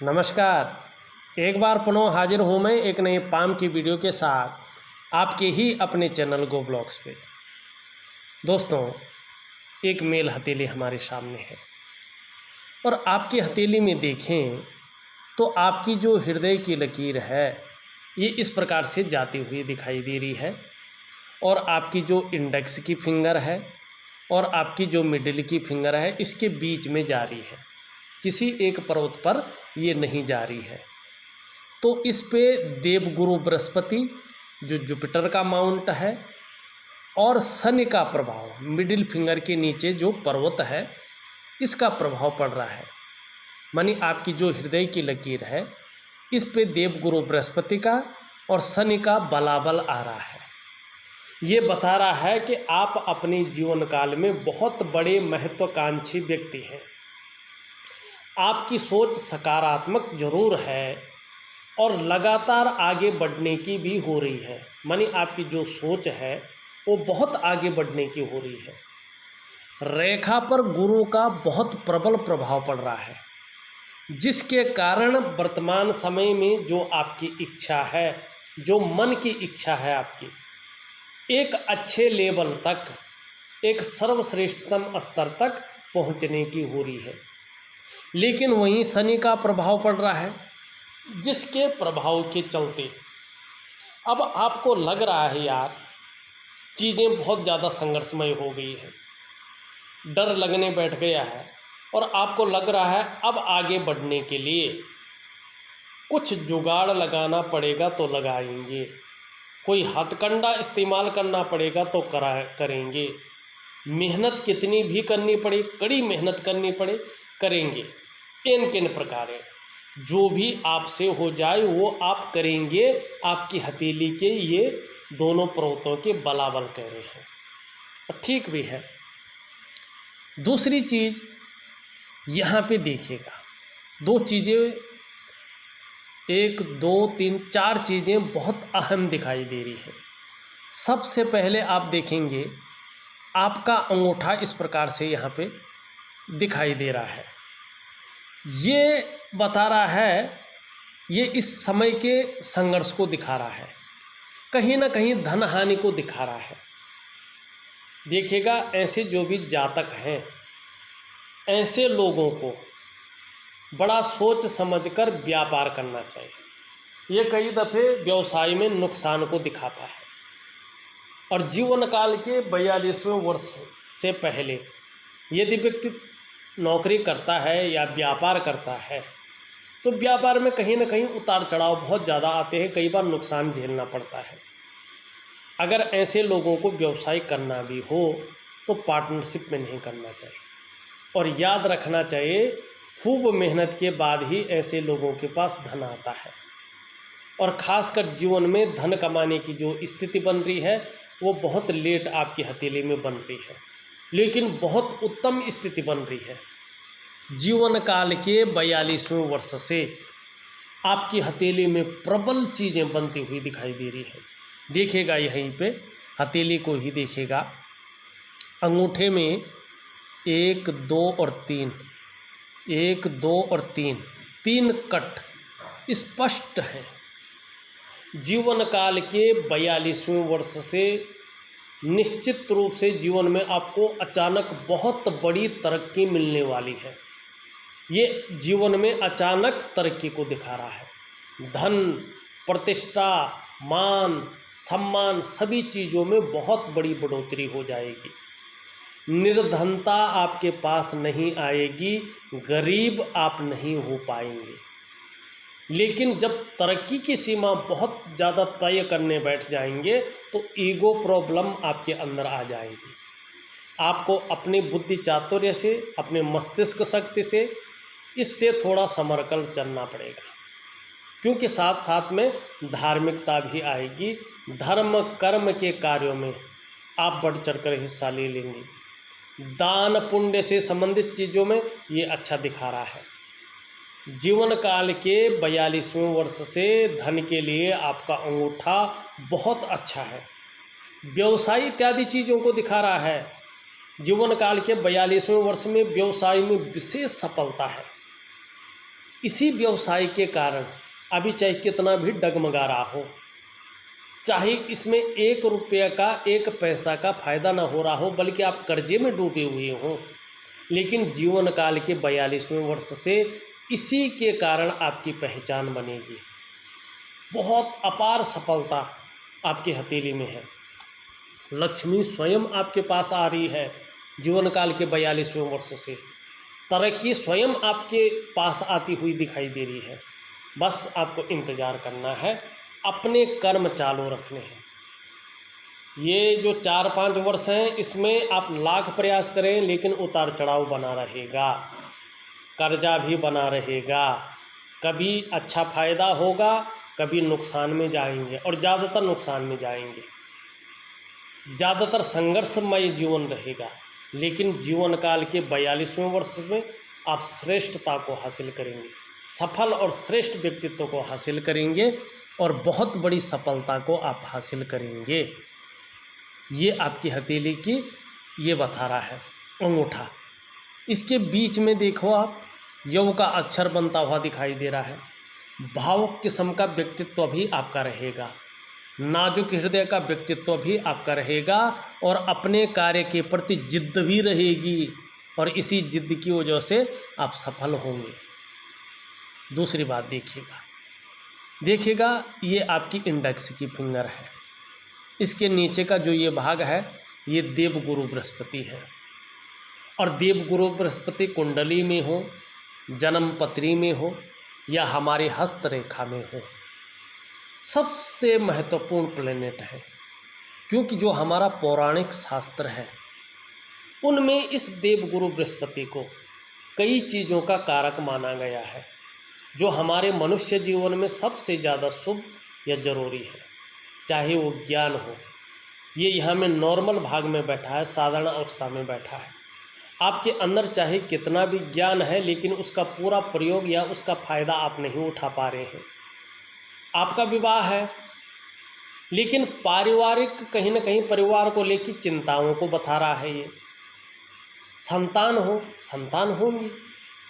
नमस्कार। एक बार पुनः हाजिर हूँ मैं एक नए पाम की वीडियो के साथ आपके ही अपने चैनल गो ब्लॉग्स पे। दोस्तों, एक मेल हथेली हमारे सामने है और आपकी हथेली में देखें तो आपकी जो हृदय की लकीर है ये इस प्रकार से जाती हुई दिखाई दे रही है और आपकी जो इंडेक्स की फिंगर है और आपकी जो मिडिल की फिंगर है इसके बीच में जा रही है, किसी एक पर्वत पर ये नहीं जा रही है। तो इस पे देवगुरु बृहस्पति जो जुपिटर का माउंट है और शनि का प्रभाव मिडिल फिंगर के नीचे जो पर्वत है इसका प्रभाव पड़ रहा है। मानी आपकी जो हृदय की लकीर है इस पे देवगुरु बृहस्पति का और शनि का बलाबल आ रहा है। ये बता रहा है कि आप अपने जीवन काल में बहुत बड़े महत्वाकांक्षी व्यक्ति हैं। आपकी सोच सकारात्मक जरूर है और लगातार आगे बढ़ने की भी हो रही है। मानी आपकी जो सोच है वो बहुत आगे बढ़ने की हो रही है। रेखा पर गुरु का बहुत प्रबल प्रभाव पड़ रहा है, जिसके कारण वर्तमान समय में जो आपकी इच्छा है, जो मन की इच्छा है आपकी, एक अच्छे लेवल तक, एक सर्वश्रेष्ठतम स्तर तक पहुंचने की हो रही है। लेकिन वहीं शनि का प्रभाव पड़ रहा है, जिसके प्रभाव के चलते अब आपको लग रहा है यार चीज़ें बहुत ज़्यादा संघर्षमय हो गई है, डर लगने बैठ गया है और आपको लग रहा है अब आगे बढ़ने के लिए कुछ जुगाड़ लगाना पड़ेगा तो लगाएंगे, कोई हथकंडा इस्तेमाल करना पड़ेगा तो करेंगे, मेहनत कितनी भी करनी पड़े, कड़ी मेहनत करनी पड़े करेंगे। इन किन प्रकार जो भी आपसे हो जाए वो आप करेंगे। आपकी हथेली के ये दोनों पर्वतों के बलाबल कह रहे हैं और ठीक भी है। दूसरी चीज़ यहाँ पे देखिएगा, दो चीज़ें, एक दो तीन चार चीज़ें बहुत अहम दिखाई दे रही हैं। सबसे पहले आप देखेंगे आपका अंगूठा इस प्रकार से यहाँ पे दिखाई दे रहा है। ये बता रहा है, ये इस समय के संघर्ष को दिखा रहा है, कहीं ना कहीं धन हानि को दिखा रहा है। देखिएगा ऐसे जो भी जातक हैं ऐसे लोगों को बड़ा सोच समझकर व्यापार करना चाहिए। ये कई दफ़े व्यवसाय में नुकसान को दिखाता है और जीवन काल के 42वें वर्ष से पहले यदि व्यक्ति नौकरी करता है या व्यापार करता है तो व्यापार में कहीं ना कहीं उतार चढ़ाव बहुत ज़्यादा आते हैं, कई बार नुकसान झेलना पड़ता है। अगर ऐसे लोगों को व्यवसाय करना भी हो तो पार्टनरशिप में नहीं करना चाहिए और याद रखना चाहिए खूब मेहनत के बाद ही ऐसे लोगों के पास धन आता है और ख़ासकर जीवन में धन कमाने की जो स्थिति बन रही है वो बहुत लेट आपकी हथेली में बन रही है, लेकिन बहुत उत्तम स्थिति बन रही है। जीवन काल के 42वें वर्ष से आपकी हथेली में प्रबल चीज़ें बनती हुई दिखाई दे रही है। देखिएगा यहीं पे हथेली को ही देखिएगा, अंगूठे में 1 2 और 3, 1 2 और 3 कट स्पष्ट हैं। जीवन काल के 42वें वर्ष से निश्चित रूप से जीवन में आपको अचानक बहुत बड़ी तरक्की मिलने वाली है। ये जीवन में अचानक तरक्की को दिखा रहा है। धन, प्रतिष्ठा, मान, सम्मान सभी चीज़ों में बहुत बड़ी बढ़ोतरी हो जाएगी। निर्धनता आपके पास नहीं आएगी, गरीब आप नहीं हो पाएंगे। लेकिन जब तरक्की की सीमा बहुत ज़्यादा तय करने बैठ जाएंगे तो ईगो प्रॉब्लम आपके अंदर आ जाएगी। आपको अपनी बुद्धि चातुर्य से, अपने मस्तिष्क शक्ति से इससे थोड़ा संभल कर चलना पड़ेगा, क्योंकि साथ साथ में धार्मिकता भी आएगी। धर्म कर्म के कार्यों में आप बढ़ चढ़कर हिस्सा ले लेंगे। दान पुण्य से संबंधित चीज़ों में ये अच्छा दिखा रहा है। जीवन काल के 42वें वर्ष से धन के लिए आपका अंगूठा बहुत अच्छा है। व्यवसाय इत्यादि चीज़ों को दिखा रहा है। जीवन काल के 42वें वर्ष में व्यवसाय में विशेष सफलता है। इसी व्यवसाय के कारण अभी चाहे कितना भी डगमगा रहा हो, चाहे इसमें 1 रुपये का 1 पैसा का फ़ायदा ना हो रहा हो, बल्कि आप कर्जे में डूबे हुए हों, लेकिन जीवन काल के 42वें वर्ष से इसी के कारण आपकी पहचान बनेगी। बहुत अपार सफलता आपकी हथेली में है। लक्ष्मी स्वयं आपके पास आ रही है जीवन काल के 42वें वर्ष से। तरक्की स्वयं आपके पास आती हुई दिखाई दे रही है। बस आपको इंतज़ार करना है, अपने कर्म चालू रखने हैं। ये जो 4-5 वर्ष हैं, इसमें आप लाख प्रयास करें लेकिन उतार चढ़ाव बना रहेगा, कर्जा भी बना रहेगा। कभी अच्छा फ़ायदा होगा, कभी नुकसान में जाएंगे, और ज़्यादातर नुकसान में जाएंगे। ज़्यादातर संघर्षमय जीवन रहेगा, लेकिन जीवन काल के 42वें वर्ष में आप श्रेष्ठता को हासिल करेंगे, सफल और श्रेष्ठ व्यक्तित्व को हासिल करेंगे, और बहुत बड़ी सफलता को आप हासिल करेंगे। ये आपकी हथेली की ये बता रहा है अंगूठा। इसके बीच में देखो आप, यव का अक्षर बनता हुआ दिखाई दे रहा है। भावुक किस्म का व्यक्तित्व भी आपका रहेगा, नाजुक हृदय का व्यक्तित्व भी आपका रहेगा, और अपने कार्य के प्रति जिद्द भी रहेगी, और इसी जिद्द की वजह से आप सफल होंगे। दूसरी बात देखिएगा, ये आपकी इंडेक्स की फिंगर है। इसके नीचे का जो ये भाग है, ये देवगुरु बृहस्पति है, और देवगुरु बृहस्पति कुंडली में हो, जन्म पत्री में हो, या हमारी हस्तरेखा में हो, सबसे महत्वपूर्ण प्लेनेट है। क्योंकि जो हमारा पौराणिक शास्त्र है, उनमें इस देवगुरु बृहस्पति को कई चीज़ों का कारक माना गया है, जो हमारे मनुष्य जीवन में सबसे ज़्यादा शुभ या ज़रूरी है। चाहे वो ज्ञान हो, ये यहाँ में नॉर्मल भाग में बैठा है, साधारण अवस्था में बैठा है। आपके अंदर चाहे कितना भी ज्ञान है, लेकिन उसका पूरा प्रयोग या उसका फ़ायदा आप नहीं उठा पा रहे हैं। आपका विवाह है, लेकिन पारिवारिक कहीं ना कहीं परिवार को लेकर चिंताओं को बता रहा है। ये संतान हो, संतान होंगी,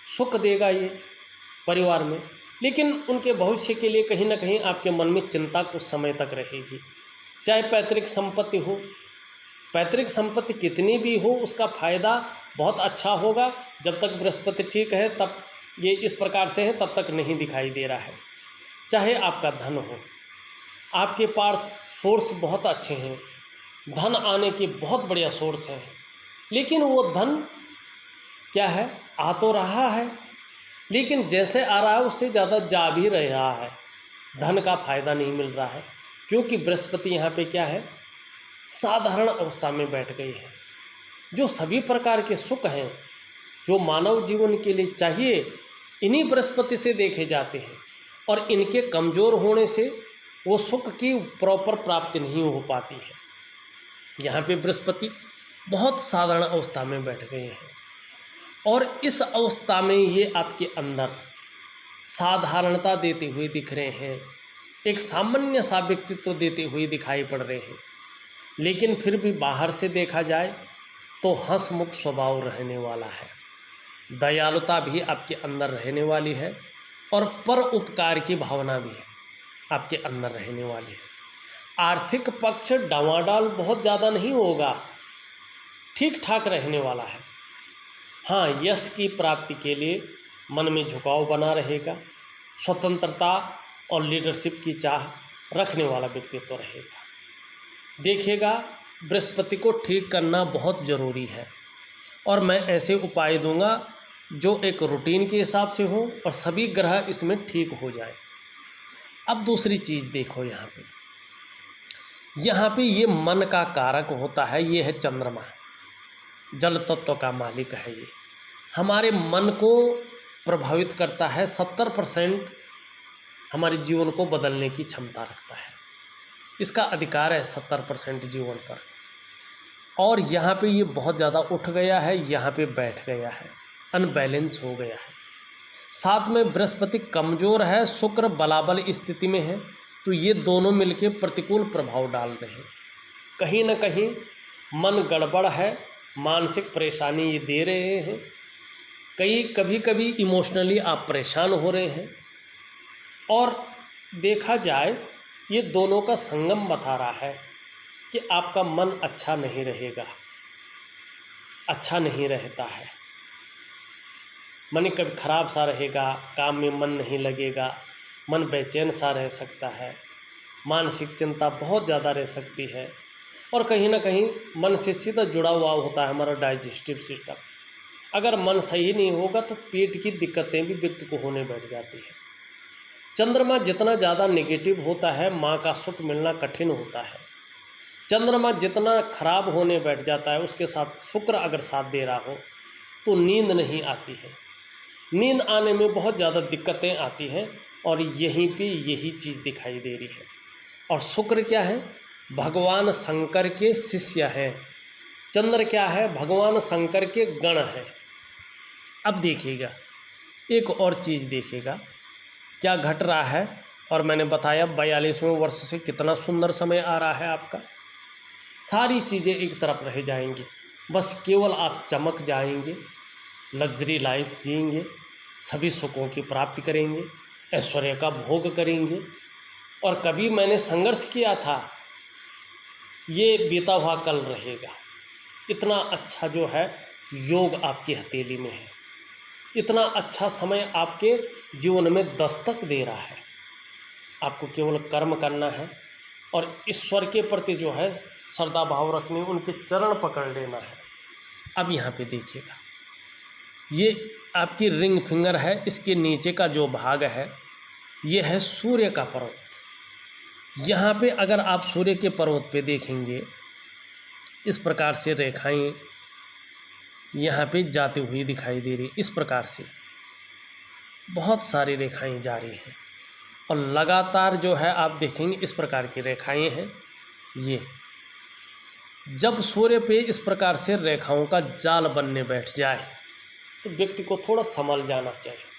सुख देगा ये परिवार में, लेकिन उनके भविष्य के लिए कहीं ना कहीं आपके मन में चिंता कुछ समय तक रहेगी। चाहे पैतृक संपत्ति हो, पैतृक संपत्ति कितनी भी हो, उसका फ़ायदा बहुत अच्छा होगा। जब तक बृहस्पति ठीक है, तब ये इस प्रकार से है, तब तक नहीं दिखाई दे रहा है। चाहे आपका धन हो, आपके पास सोर्स बहुत अच्छे हैं, धन आने के बहुत बढ़िया सोर्स हैं, लेकिन वो धन क्या है, आ तो रहा है, लेकिन जैसे आ रहा है उससे ज़्यादा जा भी रहा है, धन का फ़ायदा नहीं मिल रहा है। क्योंकि बृहस्पति यहाँ पे क्या है, साधारण अवस्था में बैठ गई है। जो सभी प्रकार के सुख हैं जो मानव जीवन के लिए चाहिए, इन्हीं बृहस्पति से देखे जाते हैं, और इनके कमज़ोर होने से वो सुख की प्रॉपर प्राप्ति नहीं हो पाती है। यहाँ पे बृहस्पति बहुत साधारण अवस्था में बैठ गए हैं, और इस अवस्था में ये आपके अंदर साधारणता देते हुए दिख रहे हैं, एक सामान्य सा व्यक्तित्व देते हुए दिखाई पड़ रहे हैं। लेकिन फिर भी बाहर से देखा जाए तो हंसमुख स्वभाव रहने वाला है, दयालुता भी आपके अंदर रहने वाली है, और पर उपकार की भावना भी आपके अंदर रहने वाली है। आर्थिक पक्ष डावाडाल बहुत ज़्यादा नहीं होगा, ठीक ठाक रहने वाला है। हाँ, यश की प्राप्ति के लिए मन में झुकाव बना रहेगा, स्वतंत्रता और लीडरशिप की चाह रखने वाला व्यक्तित्व रहेगा। देखिएगा, बृहस्पति को ठीक करना बहुत ज़रूरी है, और मैं ऐसे उपाय दूंगा जो एक रूटीन के हिसाब से हो और सभी ग्रह इसमें ठीक हो जाए। अब दूसरी चीज़ देखो, यहाँ पे ये मन का कारक होता है, ये है चंद्रमा, जल तत्व का मालिक है। ये हमारे मन को प्रभावित करता है, 70% हमारे जीवन को बदलने की क्षमता रखता है, इसका अधिकार है 70% जीवन पर। और यहाँ पे ये बहुत ज़्यादा उठ गया है, यहाँ पे बैठ गया है, अनबैलेंस हो गया है। साथ में बृहस्पति कमज़ोर है, शुक्र बलाबल स्थिति में है, तो ये दोनों मिलके प्रतिकूल प्रभाव डाल रहे हैं। कहीं ना कहीं मन गड़बड़ है, मानसिक परेशानी ये दे रहे हैं, कभी कभी इमोशनली आप परेशान हो रहे हैं, और देखा जाए ये दोनों का संगम बता रहा है कि आपका मन अच्छा नहीं रहेगा, अच्छा नहीं रहता है, मन कभी खराब सा रहेगा, काम में मन नहीं लगेगा, मन बेचैन सा रह सकता है, मानसिक चिंता बहुत ज़्यादा रह सकती है, और कहीं ना कहीं मन से सीधा जुड़ा हुआ होता है हमारा डाइजेस्टिव सिस्टम। अगर मन सही नहीं होगा तो पेट की दिक्कतें भी व्यक्ति को होने बैठ जाती है। चंद्रमा जितना ज़्यादा नेगेटिव होता है, माँ का सुख मिलना कठिन होता है। चंद्रमा जितना खराब होने बैठ जाता है, उसके साथ शुक्र अगर साथ दे रहा हो तो नींद नहीं आती है, नींद आने में बहुत ज़्यादा दिक्कतें आती हैं, और यहीं पे यही चीज़ दिखाई दे रही है। और शुक्र क्या है? भगवान शंकर के शिष्य हैं। चंद्र क्या है? भगवान शंकर के गण है। अब देखिएगा एक और चीज़, देखिएगा क्या घट रहा है। और मैंने बताया 42वें वर्ष से कितना सुंदर समय आ रहा है आपका। सारी चीज़ें एक तरफ रह जाएंगी, बस केवल आप चमक जाएंगे, लग्जरी लाइफ जिएंगे, सभी सुखों की प्राप्ति करेंगे, ऐश्वर्य का भोग करेंगे। और कभी मैंने संघर्ष किया था, ये बीता हुआ कल रहेगा। इतना अच्छा जो है योग आपकी हथेली में है, इतना अच्छा समय आपके जीवन में दस्तक दे रहा है। आपको केवल कर्म करना है और ईश्वर के प्रति जो है श्रद्धा भाव रखनी, उनके चरण पकड़ लेना है। अब यहाँ पे देखिएगा, ये आपकी रिंग फिंगर है, इसके नीचे का जो भाग है ये है सूर्य का पर्वत। यहाँ पे अगर आप सूर्य के पर्वत पे देखेंगे, इस प्रकार से रेखाएं यहाँ पे जाती हुई दिखाई दे रही, इस प्रकार से बहुत सारी रेखाएं जा रही हैं, और लगातार जो है आप देखेंगे इस प्रकार की रेखाएं हैं। ये जब सूर्य पे इस प्रकार से रेखाओं का जाल बनने बैठ जाए तो व्यक्ति को थोड़ा संभल जाना चाहिए।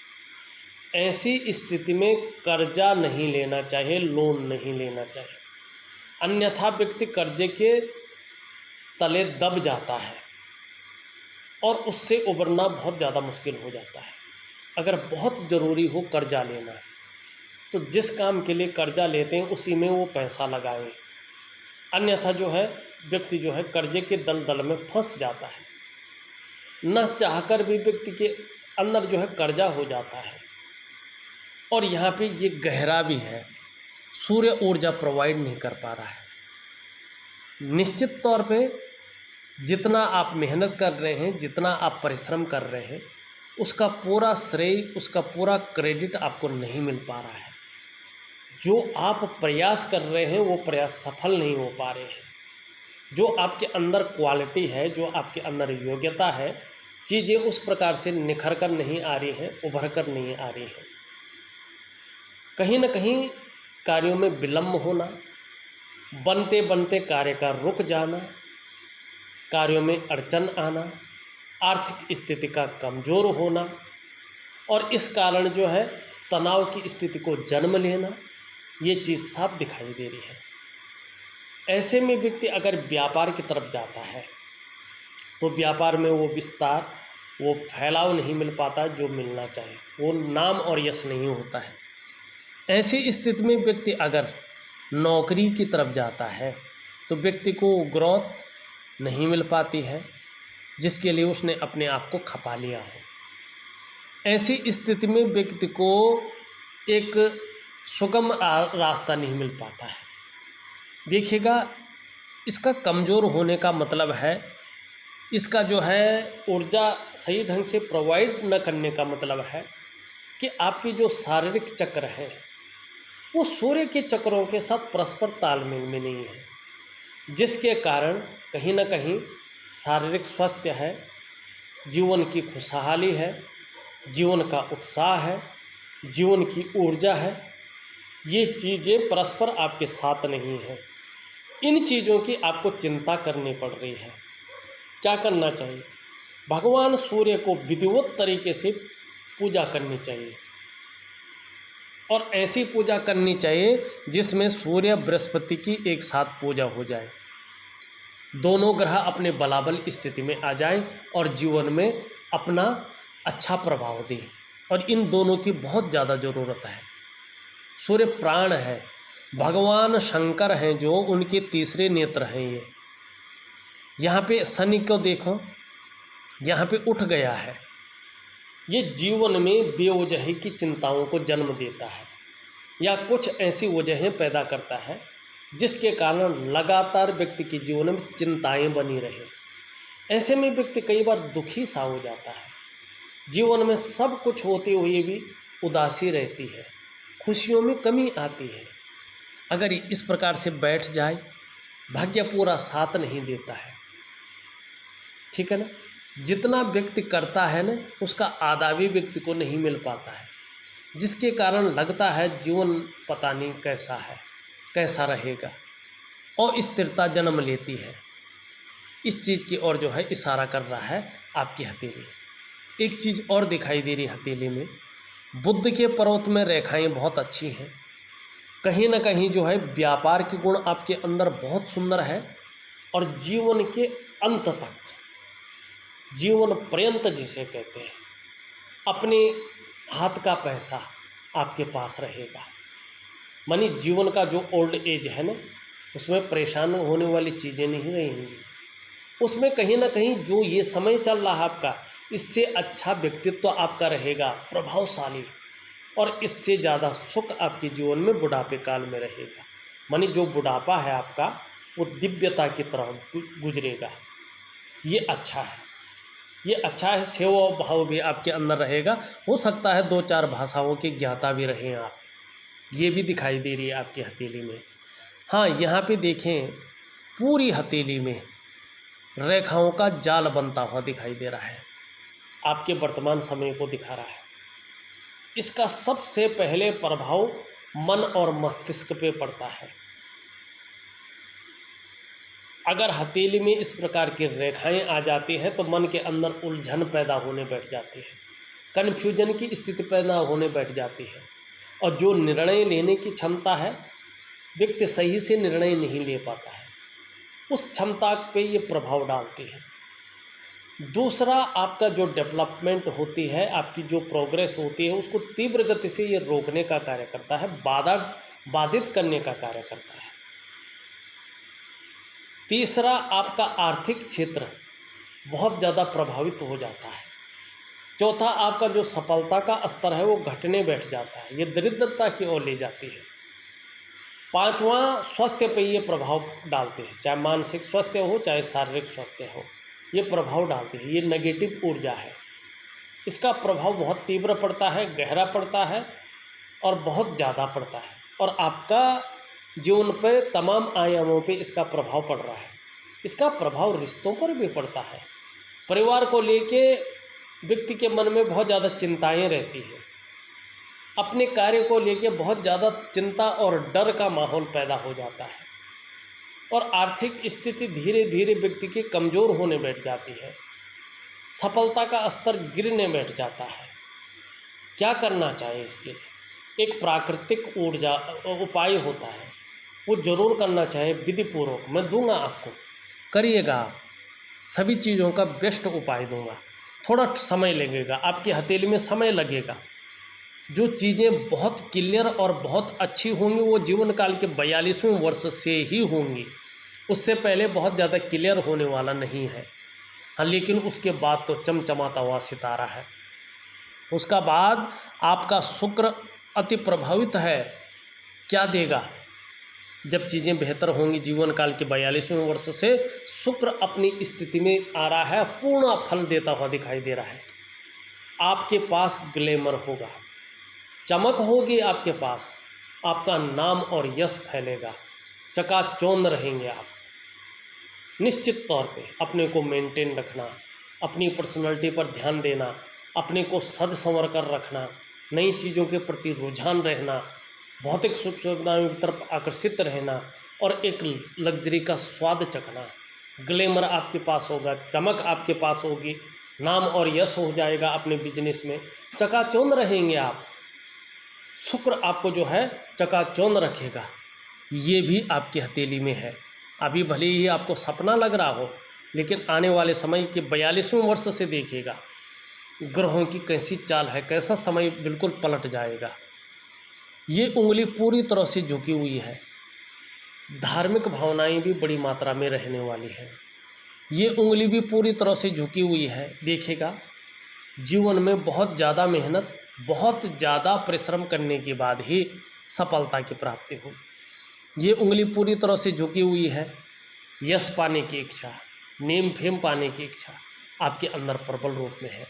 ऐसी स्थिति में कर्जा नहीं लेना चाहिए, लोन नहीं लेना चाहिए, अन्यथा व्यक्ति कर्जे के तले दब जाता है और उससे उबरना बहुत ज़्यादा मुश्किल हो जाता है। अगर बहुत ज़रूरी हो कर्जा लेना तो जिस काम के लिए कर्जा लेते हैं उसी में वो पैसा लगाएं, अन्यथा जो है व्यक्ति जो है कर्जे के दलदल में फंस जाता है। न चाहकर भी व्यक्ति के अंदर जो है कर्जा हो जाता है। और यहाँ पे ये गहरा भी है, सूर्य ऊर्जा प्रोवाइड नहीं कर पा रहा है। निश्चित तौर पे जितना आप मेहनत कर रहे हैं, जितना आप परिश्रम कर रहे हैं, उसका पूरा श्रेय, उसका पूरा क्रेडिट आपको नहीं मिल पा रहा है। जो आप प्रयास कर रहे हैं वो प्रयास सफल नहीं हो पा रहे हैं। जो आपके अंदर क्वालिटी है, जो आपके अंदर योग्यता है, चीज़ें उस प्रकार से निखर कर नहीं आ रही हैं, उभर कर नहीं आ रही हैं। कहीं न कहीं कार्यों में विलम्ब होना, बनते बनते कार्य का रुक जाना, कार्यों में अड़चन आना, आर्थिक स्थिति का कमज़ोर होना, और इस कारण जो है तनाव की स्थिति को जन्म लेना, ये चीज़ साफ दिखाई दे रही है। ऐसे में व्यक्ति अगर व्यापार की तरफ जाता है तो व्यापार में वो विस्तार, वो फैलाव नहीं मिल पाता जो मिलना चाहिए, वो नाम और यश नहीं होता है। ऐसी स्थिति में व्यक्ति अगर नौकरी की तरफ जाता है तो व्यक्ति को ग्रोथ नहीं मिल पाती है जिसके लिए उसने अपने आप को खपा लिया हो। ऐसी स्थिति में व्यक्ति को एक सुगम रास्ता नहीं मिल पाता है। देखिएगा, इसका कमज़ोर होने का मतलब है, इसका जो है ऊर्जा सही ढंग से प्रोवाइड न करने का मतलब है कि आपकी जो शारीरिक चक्र है वो सूर्य के चक्रों के साथ परस्पर तालमेल में नहीं है, जिसके कारण कहीं ना कहीं शारीरिक स्वास्थ्य है, जीवन की खुशहाली है, जीवन का उत्साह है, जीवन की ऊर्जा है, ये चीज़ें परस्पर आपके साथ नहीं है। इन चीज़ों की आपको चिंता करनी पड़ रही है। क्या करना चाहिए? भगवान सूर्य को विधिवत तरीके से पूजा करनी चाहिए, और ऐसी पूजा करनी चाहिए जिसमें सूर्य बृहस्पति की एक साथ पूजा हो जाए, दोनों ग्रह अपने बराबर स्थिति में आ जाएं और जीवन में अपना अच्छा प्रभाव दे, और इन दोनों की बहुत ज़्यादा ज़रूरत है। सूर्य प्राण है, भगवान शंकर हैं जो उनके तीसरे नेत्र हैं। ये यहाँ पे शनि को देखो, यहाँ पे उठ गया है। ये जीवन में बेवजह की चिंताओं को जन्म देता है या कुछ ऐसी वजहें पैदा करता है जिसके कारण लगातार व्यक्ति के जीवन में चिंताएं बनी रहे। ऐसे में व्यक्ति कई बार दुखी सा हो जाता है, जीवन में सब कुछ होते हुए भी उदासी रहती है, खुशियों में कमी आती है। अगर इस प्रकार से बैठ जाए, भाग्य पूरा साथ नहीं देता है, ठीक है ना। जितना व्यक्ति करता है ना, उसका आधा भी व्यक्ति को नहीं मिल पाता है, जिसके कारण लगता है जीवन पता नहीं कैसा है, कैसा रहेगा, और स्थिरता जन्म लेती है। इस चीज़ की ओर जो है इशारा कर रहा है आपकी हथेली। एक चीज़ और दिखाई दे रही हथेली में, बुध के पर्वत में रेखाएं बहुत अच्छी हैं। कहीं ना कहीं जो है व्यापार के गुण आपके अंदर बहुत सुंदर है, और जीवन के अंत तक, जीवन पर्यंत जिसे कहते हैं, अपने हाथ का पैसा आपके पास रहेगा। मानी जीवन का जो ओल्ड एज है ना, उसमें परेशान होने वाली चीज़ें नहीं रहेंगी। उसमें कहीं ना कहीं जो ये समय चल रहा है आपका, इससे अच्छा व्यक्तित्व आपका रहेगा, प्रभावशाली, और इससे ज़्यादा सुख आपके जीवन में बुढ़ापे काल में रहेगा। मानी जो बुढ़ापा है आपका, वो दिव्यता की तरह गुजरेगा। ये अच्छा है, ये अच्छा है। सेवा भाव भी आपके अंदर रहेगा। हो सकता है 2-4 भाषाओं के ज्ञाता भी रहें आप, ये भी दिखाई दे रही है आपकी हथेली में। हाँ, यहाँ पे देखें, पूरी हथेली में रेखाओं का जाल बनता हुआ दिखाई दे रहा है, आपके वर्तमान समय को दिखा रहा है। इसका सबसे पहले प्रभाव मन और मस्तिष्क पे पड़ता है। अगर हथेली में इस प्रकार की रेखाएं आ जाती हैं तो मन के अंदर उलझन पैदा होने बैठ जाती है, कन्फ्यूजन की स्थिति पैदा होने बैठ जाती है, और जो निर्णय लेने की क्षमता है, व्यक्ति सही से निर्णय नहीं ले पाता है, उस क्षमता पे ये प्रभाव डालती है। दूसरा, आपका जो डेवलपमेंट होती है, आपकी जो प्रोग्रेस होती है, उसको तीव्र गति से ये रोकने का कार्य करता है, बाधित करने का कार्य करता है। तीसरा, आपका आर्थिक क्षेत्र बहुत ज़्यादा प्रभावित हो जाता है। चौथा, आपका जो सफलता का स्तर है वो घटने बैठ जाता है, ये दरिद्रता की ओर ले जाती है। पांचवा, स्वास्थ्य पे ये प्रभाव डालते हैं, चाहे मानसिक स्वास्थ्य हो चाहे शारीरिक स्वास्थ्य हो, ये प्रभाव डालती है। ये नेगेटिव ऊर्जा है, इसका प्रभाव बहुत तीव्र पड़ता है, गहरा पड़ता है, और बहुत ज़्यादा पड़ता है, और आपका जीवन पर तमाम आयामों पे इसका प्रभाव पड़ रहा है। इसका प्रभाव रिश्तों पर भी पड़ता है। परिवार को लेके व्यक्ति के मन में बहुत ज़्यादा चिंताएं रहती हैं, अपने कार्य को लेके बहुत ज़्यादा चिंता और डर का माहौल पैदा हो जाता है, और आर्थिक स्थिति धीरे धीरे व्यक्ति की कमज़ोर होने बैठ जाती है, सफलता का स्तर गिरने बैठ जाता है। क्या करना चाहिए इसके लिए? एक प्राकृतिक ऊर्जा उपाय होता है, वो ज़रूर करना चाहिए विधिपूर्वक। मैं दूंगा आपको, करिएगा आप, सभी चीज़ों का बेस्ट उपाय दूंगा। थोड़ा समय लगेगा, आपकी हथेली में समय लगेगा। जो चीज़ें बहुत क्लियर और बहुत अच्छी होंगी वो जीवन काल के 42वें वर्ष से ही होंगी, उससे पहले बहुत ज़्यादा क्लियर होने वाला नहीं है। हाँ, लेकिन उसके बाद तो चमचमाता हुआ सितारा है। उसका बाद आपका शुक्र अति प्रभावित है। क्या देगा? जब चीज़ें बेहतर होंगी, जीवन काल के 42वें वर्ष से शुक्र अपनी स्थिति में आ रहा है, पूर्ण फल देता हुआ दिखाई दे रहा है। आपके पास ग्लैमर होगा, चमक होगी आपके पास, आपका नाम और यश फैलेगा, चकाचौंध रहेंगे आप। निश्चित तौर पे अपने को मेंटेन रखना, अपनी पर्सनालिटी पर ध्यान देना, अपने को सज संवर कर रखना, नई चीज़ों के प्रति रुझान रहना, भौतिक सुख सुविधाओं की तरफ आकर्षित रहना, और एक लग्जरी का स्वाद चखना। ग्लैमर आपके पास होगा, चमक आपके पास होगी, नाम और यश हो जाएगा अपने बिजनेस में, चकाचौंध रहेंगे आप। शुक्र आपको जो है चकाचौंध रखेगा। ये भी आपकी हथेली में है। अभी भले ही आपको सपना लग रहा हो, लेकिन आने वाले समय के 42वें वर्ष से देखिएगा, ग्रहों की कैसी चाल है, कैसा समय बिल्कुल पलट जाएगा। ये उंगली पूरी तरह से झुकी हुई है। धार्मिक भावनाएं भी बड़ी मात्रा में रहने वाली है। ये उंगली भी पूरी तरह से झुकी हुई है। देखिएगा, जीवन में बहुत ज़्यादा मेहनत, बहुत ज़्यादा परिश्रम करने के बाद ही सफलता की प्राप्ति हो। ये उंगली पूरी तरह से झुकी हुई है। यश पाने की इच्छा, नेम फेम पाने की इच्छा आपके अंदर प्रबल रूप में है।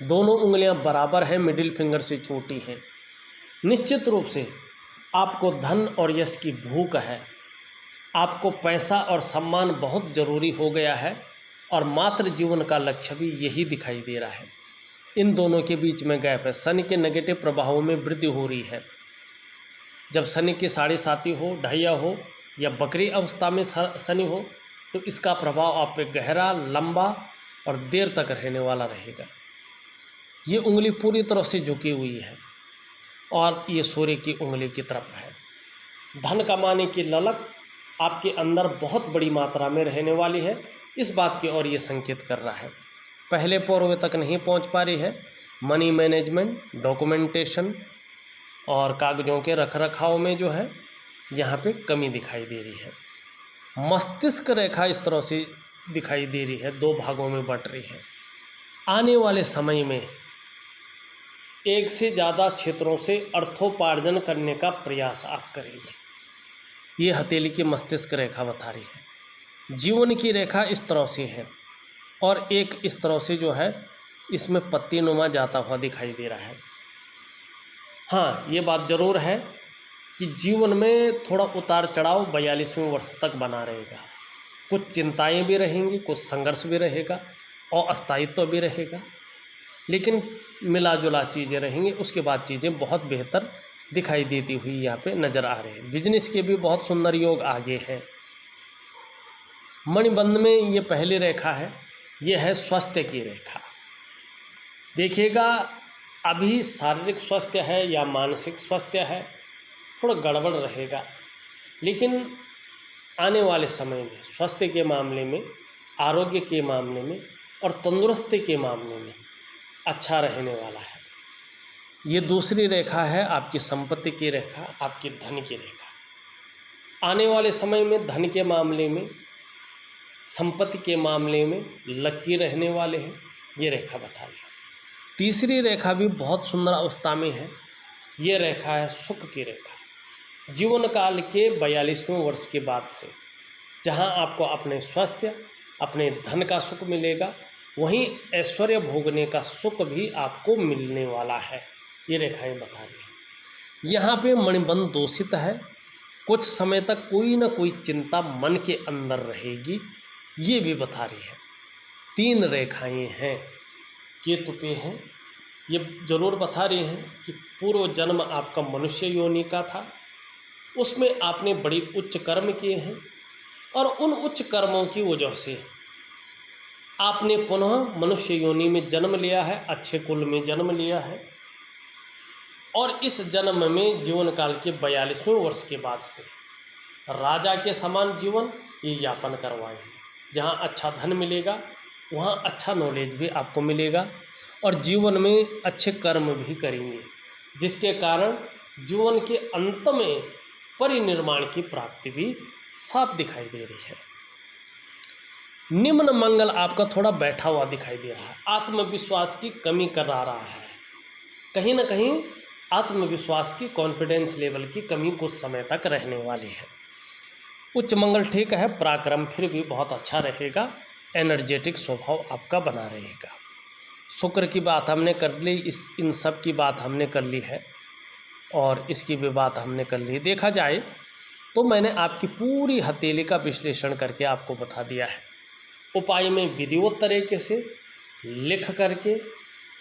दोनों उंगलियां बराबर हैं, मिडिल फिंगर से छोटी हैं। निश्चित रूप से आपको धन और यश की भूख है। आपको पैसा और सम्मान बहुत ज़रूरी हो गया है और मात्र जीवन का लक्ष्य भी यही दिखाई दे रहा है। इन दोनों के बीच में गैप है। शनि के नेगेटिव प्रभावों में वृद्धि हो रही है। जब शनि की साढ़े साती हो, ढैया हो या बकरी अवस्था में शनि हो तो इसका प्रभाव आप पे गहरा, लंबा और देर तक रहने वाला रहेगा। ये उंगली पूरी तरह से झुकी हुई है और ये सूर्य की उंगली की तरफ है। धन कमाने की ललक आपके अंदर बहुत बड़ी मात्रा में रहने वाली है। इस बात की ओर ये संकेत कर रहा है। पहले पौरों तक नहीं पहुंच पा रही है। मनी मैनेजमेंट, डॉक्यूमेंटेशन और कागज़ों के रखरखाव में जो है यहाँ पे कमी दिखाई दे रही है। मस्तिष्क रेखा इस तरह से दिखाई दे रही है, दो भागों में बट रही है। आने वाले समय में एक से ज़्यादा क्षेत्रों से अर्थोपार्जन करने का प्रयास आप करेंगे। ये हथेली की मस्तिष्क रेखा बता रही है। जीवन की रेखा इस तरह से है और एक इस तरह से जो है इसमें पत्ती नुमा जाता हुआ दिखाई दे रहा है। हाँ, ये बात ज़रूर है कि जीवन में थोड़ा उतार चढ़ाव 42वें वर्ष तक बना रहेगा। कुछ चिंताएं भी रहेंगी, कुछ संघर्ष भी रहेगा और अस्थायित्व भी रहेगा, लेकिन मिला जुला चीज़ें रहेंगी। उसके बाद चीज़ें बहुत बेहतर दिखाई देती हुई यहाँ पे नज़र आ रहे हैं। बिजनेस के भी बहुत सुंदर योग आगे हैं। मणिबंध में ये पहली रेखा है, ये है स्वास्थ्य की रेखा। देखिएगा, अभी शारीरिक स्वास्थ्य है या मानसिक स्वास्थ्य है थोड़ा गड़बड़ रहेगा, लेकिन आने वाले समय में स्वास्थ्य के मामले में, आरोग्य के मामले में और तंदुरुस्ती के मामले में अच्छा रहने वाला है। ये दूसरी रेखा है आपकी संपत्ति की रेखा, आपकी धन की रेखा। आने वाले समय में धन के मामले में, संपत्ति के मामले में लकी रहने वाले हैं, ये रेखा बता रही है। तीसरी रेखा भी बहुत सुंदर अवस्था में है। ये रेखा है सुख की रेखा। जीवन काल के 42वें वर्ष के बाद से जहां आपको अपने स्वास्थ्य, अपने धन का सुख मिलेगा, वहीं ऐश्वर्य भोगने का सुख भी आपको मिलने वाला है। ये रेखाएं बता रही हैं। यहाँ पे मणिबंध दूषित है। कुछ समय तक कोई ना कोई चिंता मन के अंदर रहेगी, ये भी बता रही है। 3 रेखाएं हैं, केतु पे हैं। ये ज़रूर बता रही हैं कि पूर्व जन्म आपका मनुष्य योनि का था, उसमें आपने बड़ी उच्च कर्म किए हैं और उन उच्च कर्मों की वजह से आपने पुनः मनुष्य योनि में जन्म लिया है, अच्छे कुल में जन्म लिया है और इस जन्म में जीवन काल के 42वें वर्ष के बाद से राजा के समान जीवन ये यापन करवाएंगे। जहाँ अच्छा धन मिलेगा वहाँ अच्छा नॉलेज भी आपको मिलेगा और जीवन में अच्छे कर्म भी करेंगे, जिसके कारण जीवन के अंत में परिनिर्माण की प्राप्ति भी साफ दिखाई दे रही है। निम्न मंगल आपका थोड़ा बैठा हुआ दिखाई दे रहा है। आत्मविश्वास की कमी करा रहा है। कहीं ना कहीं आत्मविश्वास की, कॉन्फिडेंस लेवल की कमी कुछ समय तक रहने वाली है। उच्च मंगल ठीक है, पराक्रम फिर भी बहुत अच्छा रहेगा। एनर्जेटिक स्वभाव आपका बना रहेगा। शुक्र की बात हमने कर ली, इन सब की बात हमने कर ली है और इसकी भी बात हमने कर ली। देखा जाए तो मैंने आपकी पूरी हथेली का विश्लेषण करके आपको बता दिया है। उपाय में विधिवत तरीके से लिख करके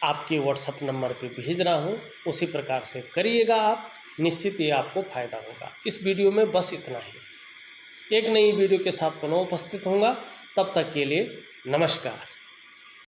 आपके व्हाट्सएप नंबर पे भेज रहा हूँ, उसी प्रकार से करिएगा आप, निश्चित ये आपको फ़ायदा होगा। इस वीडियो में बस इतना ही। एक नई वीडियो के साथ पुनः उपस्थित होऊंगा, तब तक के लिए नमस्कार।